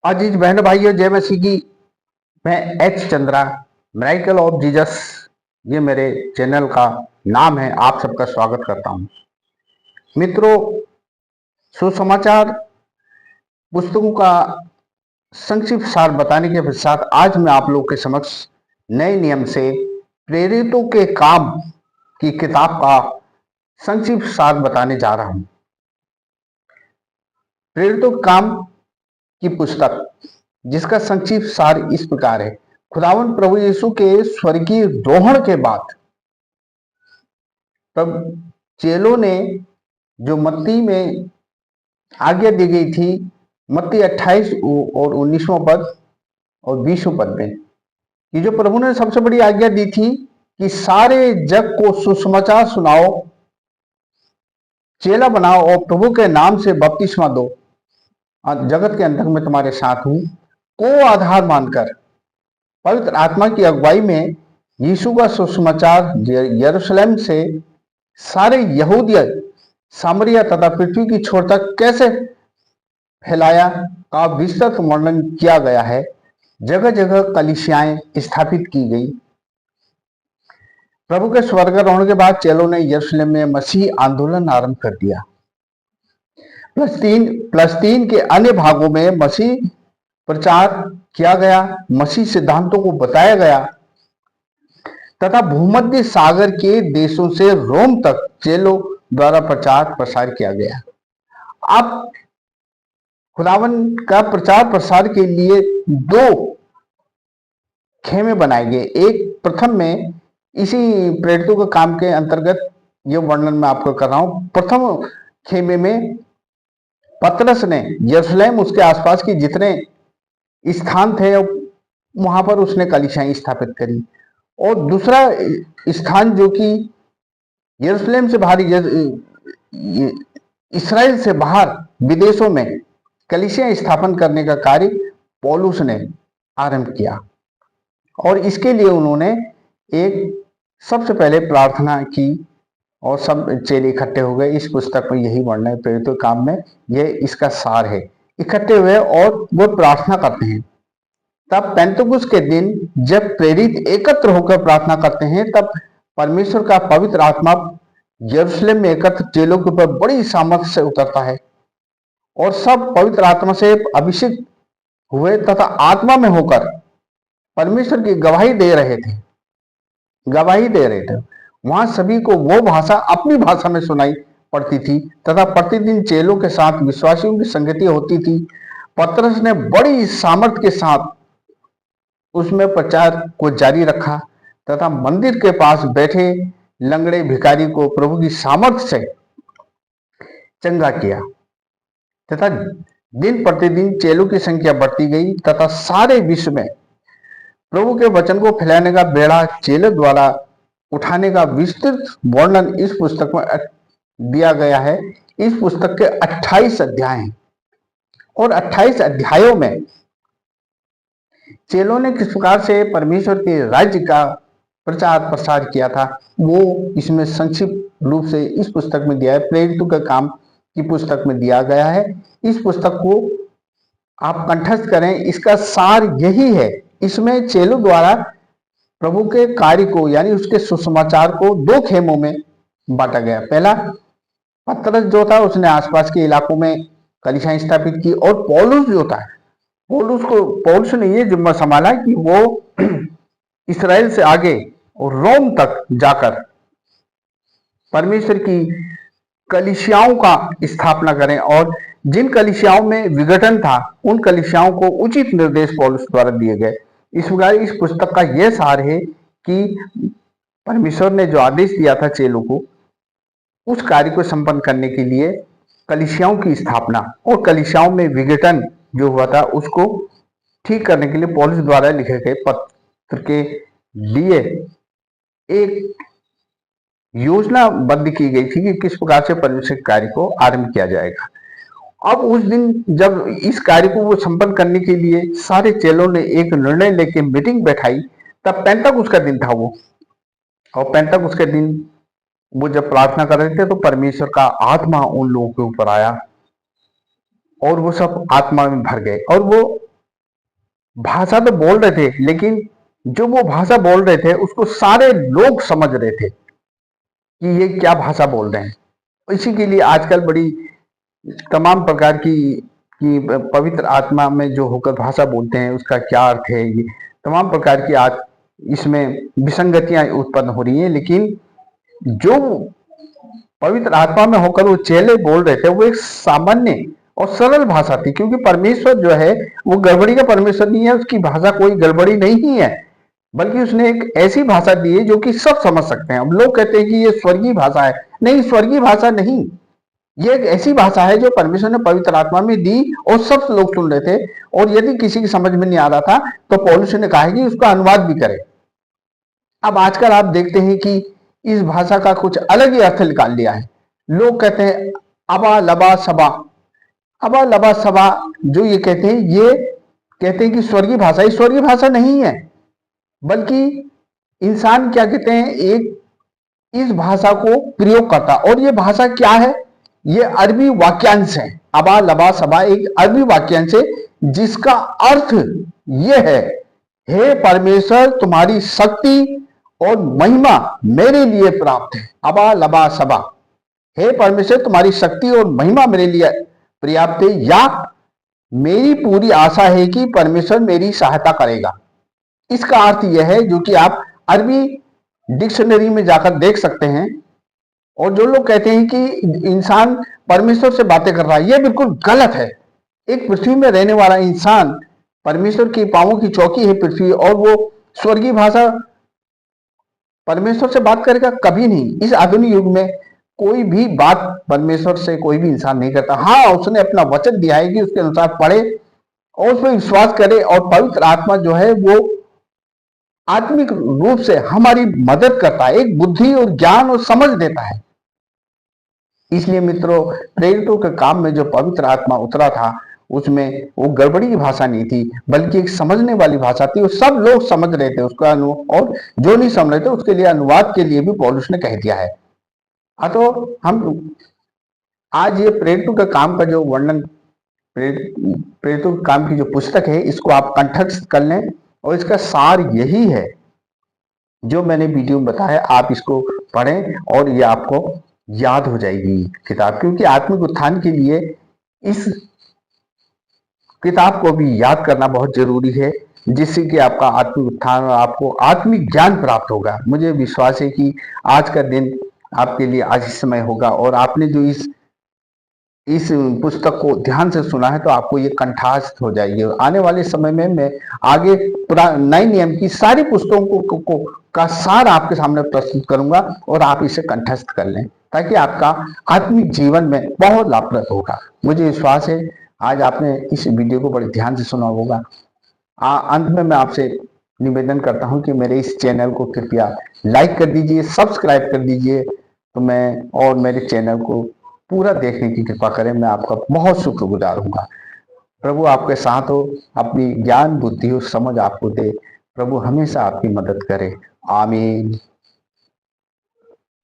अजीज बहन भाइयों, जय मसीह की। मैं H Chandra, miracle of Jesus, ये मेरे चैनल का नाम है। आप सबका स्वागत करता हूँ। मित्रों, सुसमाचार पुस्तकों का संक्षिप्त सार बताने के पश्चात आज मैं आप लोग के समक्ष नए नियम से प्रेरितों के काम की किताब का संक्षिप्त सार बताने जा रहा हूँ। प्रेरितों के काम की पुस्तक, जिसका संक्षिप्त सार इस प्रकार है। खुदावंद प्रभु यीशु के स्वर्गीय दोहन के बाद तब चेलों ने जो मत्ती में आज्ञा दी गई थी, मत्ती 28 और 19वां पद और 20वां पद में, कि जो प्रभु ने सबसे बड़ी आज्ञा दी थी कि सारे जग को सुसमाचार सुनाओ, चेला बनाओ और प्रभु के नाम से बपतिस्मा दो, जगत के अंत तक मैं तुम्हारे साथ हूं, को आधार मानकर पवित्र आत्मा की अगुवाई में यीशु का सुसमाचार यरूशलेम से सारे यहूदिया, सामरिया तथा पृथ्वी की छोर तक कैसे फैलाया का विस्तृत वर्णन किया गया है। जगह जगह कलीसियाएं स्थापित की गई। प्रभु के स्वर्गारोहण के बाद चेलों ने यरूशलेम में मसीह आंदोलन आरंभ कर दिया। प्लस्तीन के अन्य भागों में मसीह प्रचार किया गया, मसीह सिद्धांतों को बताया गया तथा भूमध्य सागर के देशों से रोम तक चेलों द्वारा प्रचार प्रसार किया गया। अब खुदावन का प्रचार प्रसार के लिए दो खेमे बनाए गए। एक प्रथम में इसी प्रेरितों के काम के अंतर्गत ये वर्णन मैं आपको कर रहा हूं। प्रथम खेमे में पतरस ने यरूशलेम, उसके आसपास के जितने स्थान थे, वहां पर उसने कलीसियाएं स्थापित करी। और दूसरा स्थान जो कि यरूशलेम से बाहर, इसराइल से बाहर विदेशों में कलीसिया स्थापन करने का कार्य पौलुस ने आरंभ किया। और इसके लिए उन्होंने एक सबसे पहले प्रार्थना की और सब चेले इकट्ठे हो गए। इस पुस्तक में यही वर्णन है, प्रेरितों काम में यह इसका सार है। इकट्ठे हुए और वो प्रार्थना करते हैं। तब पेंतुकुस के दिन जब प्रेरित एकत्र होकर प्रार्थना करते हैं, तब परमेश्वर का पवित्र आत्मा यरूशलेम में एकत्र चेलों के ऊपर बड़ी सामर्थ्य से उतरता है और सब पवित्र आत्मा से अभिषेक हुए तथा आत्मा में होकर परमेश्वर की गवाही दे रहे थे। वहां सभी को वो भाषा अपनी भाषा में सुनाई पड़ती थी तथा प्रतिदिन चेलों के साथ विश्वासियों की संगति होती थी। पतरस ने बड़ी सामर्थ के साथ उसमें प्रचार को जारी रखा तथा मंदिर के पास बैठे लंगड़े भिखारी को प्रभु की सामर्थ्य से चंगा किया तथा दिन प्रतिदिन चेलों की संख्या बढ़ती गई तथा सारे विश्व में प्रभु के वचन को फैलाने का बेड़ा चेलों द्वारा उठाने का विस्तृत वर्णन इस पुस्तक में दिया गया है। इस पुस्तक के 28 अध्याय हैं और 28 अध्यायों में चेलों ने किस प्रकार से परमेश्वर के राज्य का प्रचार प्रसार किया था, वो इसमें संक्षिप्त रूप से इस पुस्तक में दिया है। प्रेरितों के काम की पुस्तक में दिया गया है। इस पुस्तक को आप कंठस्थ करें। इसका सार यही है। इसमें चेलों द्वारा प्रभु के कार्य को, यानी उसके सुसमाचार को दो खेमों में बांटा गया। पहला, पतरस जो था उसने आसपास के इलाकों में कलीसियाएं स्थापित की, और पौलुस जो था, पौलुस ने ये जिम्मा संभाला कि वो इसराइल से आगे और रोम तक जाकर परमेश्वर की कलीसियाओं का स्थापना करें, और जिन कलीसियाओं में विघटन था उन कलीसियाओं को उचित निर्देश पौलुस द्वारा दिए गए। इस प्रकार इस पुस्तक का यह सार है कि परमेश्वर ने जो आदेश दिया था चेलों को, उस कार्य को संपन्न करने के लिए कलीसियाओं की स्थापना और कलीसियाओं में विघटन जो हुआ था उसको ठीक करने के लिए पौलुस द्वारा लिखे गए पत्र के लिए एक योजनाबद्ध की गई थी कि किस प्रकार से परमेश्वर कार्य को आरंभ किया जाएगा। अब उस दिन जब इस कार्य को वो संपन्न करने के लिए सारे चेलों ने एक निर्णय लेके मीटिंग बैठाई, तब पेंतकुस्त का दिन था वो। और पेंतकुस्त के दिन वो जब प्रार्थना कर रहे थे तो परमेश्वर का आत्मा उन लोगों के ऊपर आया और वो सब आत्मा में भर गए। और वो भाषा तो बोल रहे थे, लेकिन जो वो भाषा बोल रहे थे उसको सारे लोग समझ रहे थे कि ये क्या भाषा बोल रहे हैं। इसी के लिए आजकल बड़ी तमाम प्रकार की पवित्र आत्मा में जो होकर भाषा बोलते हैं उसका क्या अर्थ है, ये तमाम प्रकार की आज इसमें विसंगतियां उत्पन्न हो रही हैं। लेकिन जो पवित्र आत्मा में होकर वो चेले बोल रहे थे वो एक सामान्य और सरल भाषा थी, क्योंकि परमेश्वर जो है वो गड़बड़ी का परमेश्वर नहीं है, उसकी भाषा कोई गड़बड़ी नहीं ही है, बल्कि उसने एक ऐसी भाषा दी है जो कि सब समझ सकते हैं। अब लोग कहते हैं कि ये स्वर्गीय भाषा है, नहीं, स्वर्गीय भाषा नहीं, ये एक ऐसी भाषा है जो परमेश्वर ने पवित्र आत्मा में दी और सब लोग सुन रहे थे। और यदि किसी की समझ में नहीं आ रहा था तो पौलुस ने कहा है कि उसका अनुवाद भी करे। अब आजकल आप देखते हैं कि इस भाषा का कुछ अलग ही अर्थ निकाल लिया है। लोग कहते हैं अबा लबा सबा, अबा लबा सबा, जो ये कहते हैं, ये कहते हैं कि स्वर्गीय भाषा, ये स्वर्गीय भाषा नहीं है, बल्कि इंसान क्या कहते हैं, एक इस भाषा को प्रयोग करता। और ये भाषा क्या है, ये अरबी वाक्यांश है। अबा लबा सबा एक अरबी वाक्यांश है जिसका अर्थ ये है, हे परमेश्वर तुम्हारी शक्ति और महिमा मेरे लिए प्राप्त है। अबा लबा सबा, हे परमेश्वर तुम्हारी शक्ति और महिमा मेरे लिए पर्याप्त है, या मेरी पूरी आशा है कि परमेश्वर मेरी सहायता करेगा। इसका अर्थ यह है, जो कि आप अरबी डिक्शनरी में जाकर देख सकते हैं। और जो लोग कहते हैं कि इंसान परमेश्वर से बातें कर रहा है, यह बिल्कुल गलत है। एक पृथ्वी में रहने वाला इंसान परमेश्वर की पांवों की चौकी है पृथ्वी, और वो स्वर्गीय भाषा परमेश्वर से बात करेगा कभी नहीं। इस आधुनिक युग में कोई भी बात परमेश्वर से कोई भी इंसान नहीं करता। हाँ, उसने अपना वचन दिया है कि उसके अनुसार पढ़े और उस पर विश्वास करे, और पवित्र आत्मा जो है वो आत्मिक रूप से हमारी मदद करता है, एक बुद्धि और ज्ञान और समझ देता है। इसलिए मित्रों, प्रेरितों के काम में जो पवित्र आत्मा उतरा था उसमें वो गड़बड़ी की भाषा नहीं थी, बल्कि एक समझने वाली भाषा थी। वो सब लोग समझ रहे थे उसका और जो नहीं समझ रहे थे उसके लिए अनुवाद के लिए भी पौलुस ने कह दिया है। तो हम आज ये प्रेरितों के काम का जो वर्णन, प्रेरितों के काम की जो पुस्तक है, इसको आप कंठस्थ कर लें। और इसका सार यही है जो मैंने वीडियो में बताया, आप इसको पढ़ें और ये आपको याद हो जाएगी किताब। क्योंकि आत्मिक उत्थान के लिए इस किताब को भी याद करना बहुत जरूरी है, जिससे कि आपका आत्मिक उत्थान और आपको आत्मिक ज्ञान प्राप्त होगा। मुझे विश्वास है कि आज का दिन आपके लिए आज इस समय होगा, और आपने जो इस पुस्तक को ध्यान से सुना है तो आपको ये कंठस्थ हो जाएगी। आने वाले समय में मैं आगे नए नियम की सारी पुस्तकों का सार आपके सामने प्रस्तुत करूंगा, और आप इसे कंठस्थ कर लें ताकि आपका आत्मिक जीवन में बहुत लाभप्रद होगा। मुझे विश्वास है आज आपने इस वीडियो को बड़े ध्यान से सुना होगा। अंत में मैं आपसे निवेदन करता हूं कि मेरे इस चैनल को कृपया लाइक कर दीजिए, सब्सक्राइब कर दीजिए, तो मैं और मेरे चैनल को पूरा देखने की कृपा करें। मैं आपका बहुत शुक्रगुजार हूँगा। प्रभु आपके साथ हो, अपनी ज्ञान बुद्धि और समझ आपको दे। प्रभु हमेशा आपकी मदद करे। आमीन।